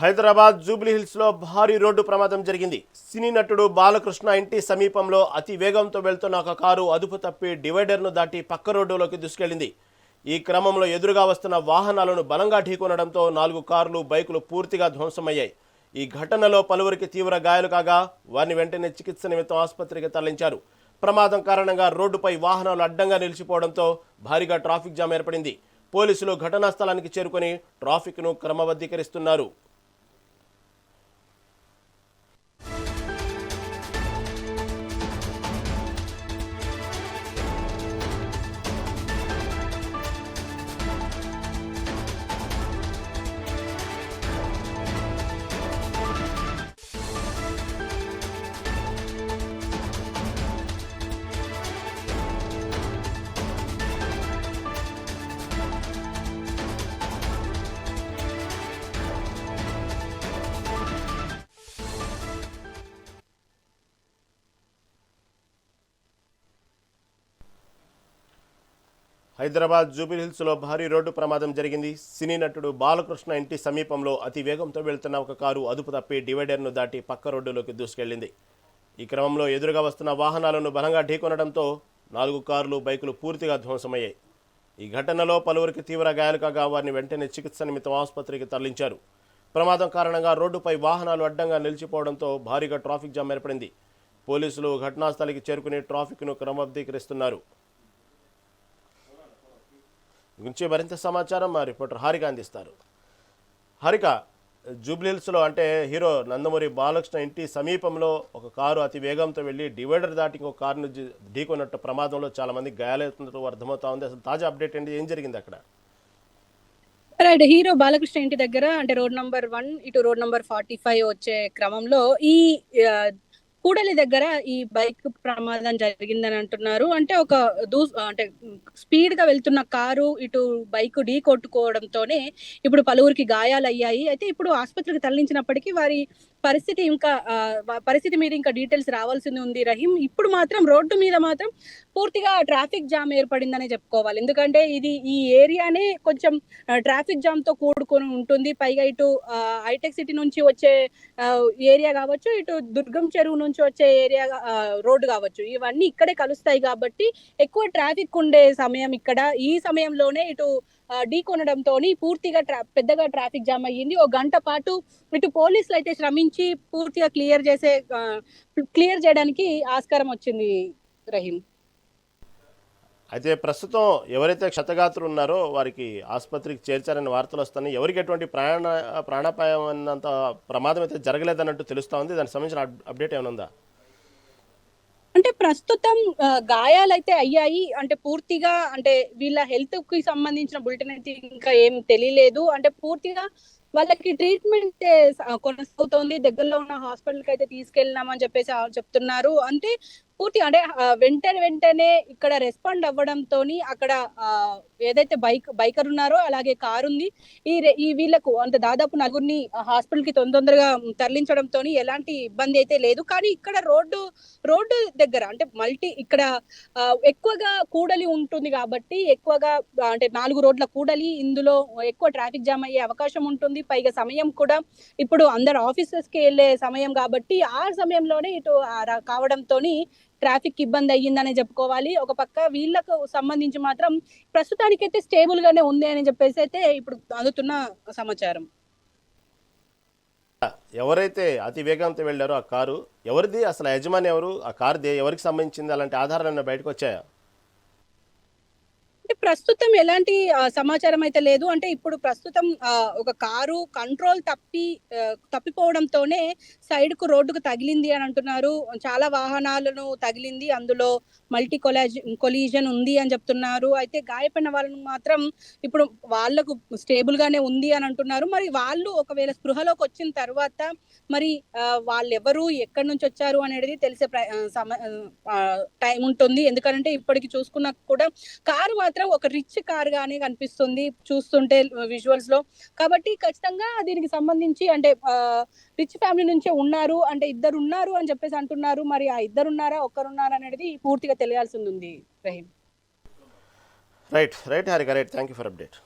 హైదరాబాద్ జూబ్లీహిల్స్ లో భారీ రోడ్డు ప్రమాదం జరిగింది. సినీ నటుడు బాలకృష్ణ ఇంటి సమీపంలో అతి వేగంతో వెళ్తున్న ఒక కారు అదుపు తప్పి డివైడర్ను దాటి పక్క రోడ్డులోకి దూసుకెళ్లింది. ఈ క్రమంలో ఎదురుగా వస్తున్న వాహనాలను బలంగా ఢీకొనడంతో 4 కార్లు, బైకులు పూర్తిగా ధ్వంసమయ్యాయి. ఈ ఘటనలో పలువురికి తీవ్ర గాయాలు కాగా వారిని వెంటనే చికిత్స నిమిత్తం ఆసుపత్రికి తరలించారు. ప్రమాదం కారణంగా రోడ్డుపై వాహనాలు అడ్డంగా నిలిచిపోవడంతో భారీగా ట్రాఫిక్ జామ్ ఏర్పడింది. పోలీసులు ఘటనా స్థలానికి చేరుకుని ట్రాఫిక్ను క్రమబద్ధీకరిస్తున్నారు. హైదరాబాద్ జూబ్లీహిల్స్లో భారీ రోడ్డు ప్రమాదం జరిగింది. సినీ నటుడు బాలకృష్ణ ఇంటి సమీపంలో అతి వేగంతో వెళ్తున్న ఒక కారు అదుపు తప్పి డివైడర్ను దాటి పక్క రోడ్డులోకి దూసుకెళ్లింది. ఈ క్రమంలో ఎదురుగా వస్తున్న వాహనాలను బలంగా ఢీకొనడంతో 4 కార్లు, బైకులు పూర్తిగా ధ్వంసమయ్యాయి. ఈ ఘటనలో పలువురికి తీవ్ర గాయాలు కాగా వారిని వెంటనే చికిత్స నిమిత్తం ఆసుపత్రికి తరలించారు. ప్రమాదం కారణంగా రోడ్డుపై వాహనాలు అడ్డంగా నిలిచిపోవడంతో భారీగా ట్రాఫిక్ జామ్ ఏర్పడింది. పోలీసులు ఘటనాస్థలికి చేరుకుని ట్రాఫిక్ను క్రమబద్ధీకరిస్తున్నారు. గురించి మరింత సమాచారం మా రిపోర్టర్ హారిక అందిస్తారు. హారిక, జూబ్లీహిల్స్లో అంటే హీరో నందమూరి బాలకృష్ణ ఇంటి సమీపంలో ఒక కారు అతి వేగంతో వెళ్ళి డివైడర్ దాటి ఇంకొక కారును ఢీకొన్నట్టు ప్రమాదంలో చాలా మంది గాయాలవుతున్నట్టు అర్థమవుతా ఉంది. అసలు తాజా అప్డేట్ ఏంటి, ఏం జరిగింది అక్కడ? రైట్. హీరో బాలకృష్ణ ఇంటి దగ్గర అంటే రోడ్ నంబర్ 1 ఇటు రోడ్ నంబర్ 45 వచ్చే క్రమంలో ఈ కూడలి దగ్గర ఈ బైక్ ప్రమాదం జరిగిందని అంటున్నారు. అంటే ఒక అంటే స్పీడ్ గా వెళ్తున్న కారు ఇటు బైక్ ఢీ కొట్టుకోవడంతోనే ఇప్పుడు పలువురికి గాయాలయ్యాయి. అయితే ఇప్పుడు ఆసుపత్రికి తరలించినప్పటికీ వారి పరిస్థితి మీద ఇంకా డీటెయిల్స్ రావాల్సింది ఉంది రహీం. ఇప్పుడు మాత్రం రోడ్డు మీద మాత్రం పూర్తిగా ట్రాఫిక్ జామ్ ఏర్పడిందనే చెప్పుకోవాలి. ఎందుకంటే ఈ ఏరియానే కొంచెం ట్రాఫిక్ జామ్ తో కూడుకొని ఉంటుంది. పైగా ఇటు హైటెక్ సిటీ నుంచి వచ్చే ఏరియా కావచ్చు, ఇటు దుర్గం చెరువు నుంచి వచ్చే ఏరియా రోడ్డు కావచ్చు, ఇవన్నీ ఇక్కడే కలుస్తాయి కాబట్టి ఎక్కువ ట్రాఫిక్ ఉండే సమయం ఇక్కడ. ఈ సమయంలోనే ఇటు ఢీ కొనడంతో పూర్తిగా పెద్దగా ట్రాఫిక్ జామ్ అయ్యింది. ఒక గంట పాటు ఇటు పోలీసులు అయితే శ్రమించి పూర్తిగా క్లియర్ చేయడానికి ఆస్కారం వచ్చింది రహీం. అయితే ప్రస్తుతం ఎవరైతే క్షతగాత్రులు ఉన్నారో వారికి ఆసుపత్రికి చేర్చారని వార్తలు వస్తున్నాయి. ఎవరికి ఎటువంటి ప్రాణాపాయం అన్నంత ప్రమాదం అయితే జరగలేదన్నట్టు తెలుస్తూ ఉంది. దానికి సంబంధించిన అప్డేట్ ఏమైనా ఉందా? అంటే ప్రస్తుతం గాయాలైతే అయ్యాయి. అంటే పూర్తిగా అంటే వీళ్ళ హెల్త్ కి సంబంధించిన బులెటిన్ అయితే ఇంకా ఏం తెలియలేదు. అంటే పూర్తిగా వాళ్ళకి ట్రీట్మెంట్ కొనసాగుతోంది. దగ్గరలో ఉన్న హాస్పిటల్ కి అయితే తీసుకెళ్ళినామని చెప్పేసి చెప్తున్నారు. అంటే పూర్తి అంటే వెంటనే ఇక్కడ రెస్పాండ్ అవ్వడంతో అక్కడ ఏదైతే బైకర్ ఉన్నారో అలాగే కారు ఉంది, ఈ వీళ్ళకు అంటే దాదాపు 4గురిని హాస్పిటల్ కి తొందరగా తరలించడంతో ఎలాంటి ఇబ్బంది అయితే లేదు. కానీ ఇక్కడ రోడ్డు దగ్గర అంటే ఇక్కడ ఎక్కువగా కూడలి ఉంటుంది కాబట్టి ఎక్కువగా అంటే 4 రోడ్ల కూడలి, ఇందులో ఎక్కువ ట్రాఫిక్ జామ్ అయ్యే అవకాశం ఉంటుంది. పైగా సమయం కూడా ఇప్పుడు అందరు ఆఫీసెస్ కి వెళ్లే సమయం కాబట్టి ఆ సమయంలోనే ఇటు కావడంతో ట్రాఫిక్ ఇబ్బంది అయ్యిందనే చెప్పుకోవాలి. ఒక పక్క వీళ్ళకు సంబంధించి మాత్రం ప్రస్తుతానికైతే స్టేబుల్ గానే ఉంది అని చెప్పేసి అయితే ఇప్పుడు అందుతున్న సమాచారం. ఎవరైతే అతి వేగంతో వెళ్ళారో ఆ కారు ఎవరిది, అసలు యజమాని ఎవరు, ఆ కారు ఎవరికి సంబంధించింది, అలాంటి ఆధారాలు బయటకు వచ్చాయా? అంటే ప్రస్తుతం ఎలాంటి సమాచారం అయితే లేదు. అంటే ఇప్పుడు ప్రస్తుతం ఒక కారు కంట్రోల్ తప్పిపోవడంతోనే సైడ్ కు రోడ్డుకు తగిలింది అని అంటున్నారు. చాలా వాహనాలను తగిలింది, అందులో మల్టీ కొలీజన్ ఉంది అని చెప్తున్నారు. అయితే గాయపడిన వాళ్ళను మాత్రం ఇప్పుడు వాళ్లకు స్టేబుల్ గానే ఉంది అని అంటున్నారు. మరి వాళ్ళు ఒకవేళ స్పృహలోకి వచ్చిన తర్వాత మరి వాళ్ళు ఎవరు, ఎక్కడి నుంచి వచ్చారు అనేది తెలిసే టైం ఉంటుంది. ఎందుకంటే ఇప్పటికి చూసుకున్నా కూడా కారు మాత్రం ఒక రిచ్ కార్ గానే కనిపిస్తుంది చూస్తుంటే విజువల్స్ లో. కాబట్టి ఖచ్చితంగా దీనికి సంబంధించి అంటే రిచ్ ఫ్యామిలీ నుంచే ఉన్నారు, అంటే 2 ఉన్నారు అని చెప్పేసి అంటున్నారు. మరి ఆ 2 ఉన్నారా, ఒక్కరున్నారా అనేది పూర్తిగా తెలియాల్సి ఉంది Rahim. Right Harika, thank you for update.